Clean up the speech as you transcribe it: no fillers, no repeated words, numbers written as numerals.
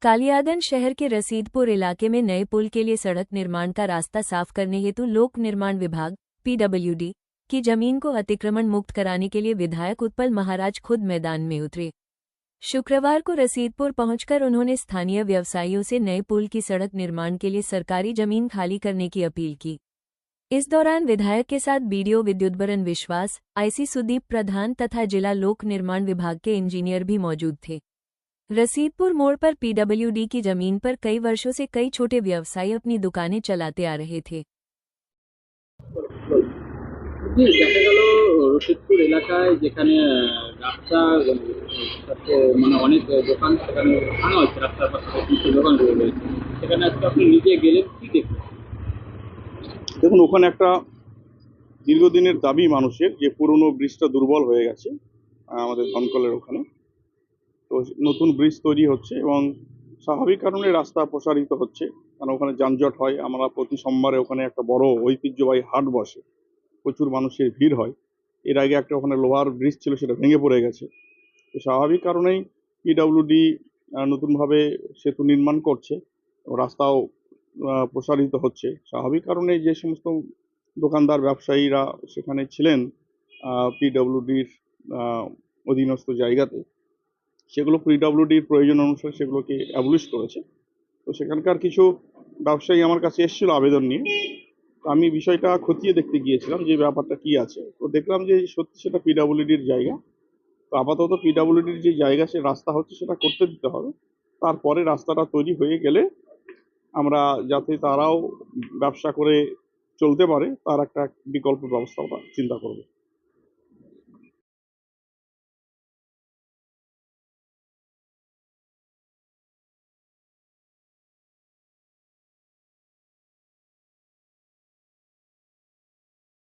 कालियागंज शहर के रसीदपुर इलाके में नए पुल के लिए सड़क निर्माण का रास्ता साफ करने हेतु लोक निर्माण विभाग (पीडब्ल्यूडी) की जमीन को अतिक्रमण मुक्त कराने के लिए विधायक उत्पल महाराज खुद मैदान में उतरे। शुक्रवार को रसीदपुर पहुंचकर उन्होंने स्थानीय व्यवसायियों से नए पुल की सड़क निर्माण के लिए सरकारी जमीन खाली करने की अपील की। इस दौरान विधायक के साथ बीडीओ विद्युतबरन विश्वास, आईसी सुदीप प्रधान तथा जिला लोक निर्माण विभाग के इंजीनियर भी मौजूद थे। रसीदपुर मोड़ पर पीडब्ल्यूडी की जमीन पर कई वर्षों से कई छोटे व्यवसायी अपनी दुकानें चलाते आ रहे थे। দেখা গেল রশিদপুর এলাকায় যেখানে রাস্তা মানে অনেক দোকান সেখানে ভাঙা হচ্ছে, রাস্তার পাশে কিছু দোকান রয়েছে, সেখানে আজকে আপনি নিজে গেলেন, কি দেখবেন? দেখুন, ওখানে একটা দীর্ঘদিনের দাবি মানুষের যে পুরনো ব্রিজটা দুর্বল হয়ে গেছে আমাদের ধনকলের ওখানে। তো নতুন ব্রিজ তৈরি হচ্ছে এবং স্বাভাবিক কারণে রাস্তা প্রসারিত হচ্ছে, কারণ ওখানে যানজট হয়। আমরা প্রতি সোমবারে ওখানে একটা বড় ঐতিহ্যবাহী হাট বসে, প্রচুর মানুষের ভিড় হয়। এর আগে একটা ওখানে লোহার ব্রিজ ছিল, সেটা ভেঙে পড়ে গেছে। তো স্বাভাবিক কারণেই পিডব্লিউডি নতুনভাবে সেতু নির্মাণ করছে, রাস্তাও প্রসারিত হচ্ছে। স্বাভাবিক কারণে যে সমস্ত দোকানদার ব্যবসায়ীরা সেখানে ছিলেন পিডব্লিউডির অধীনস্থ জায়গাতে, সেগুলো পিডব্লিউডির প্রয়োজন অনুসারে সেগুলোকে অ্যাবলিশ করেছে। তো সেখানকার কিছু ব্যবসায়ী আমার কাছে এসেছিল আবেদন নিয়ে। আমি বিষয়টা খতিয়ে দেখতে গিয়েছিলাম যে ব্যাপারটা কি আছে। তো দেখলাম যে সত্যি সেটা পিডব্লিউডির জায়গা। তো আপাতত পিডব্লিউডির যে জায়গা, সে রাস্তা হচ্ছে, সেটা করতে দিতে হবে। তারপরে রাস্তাটা তৈরি হয়ে গেলে আমরা যাতে তারাও ব্যবসা করে চলতে পারে তার একটা বিকল্প ব্যবস্থা চিন্তা করব।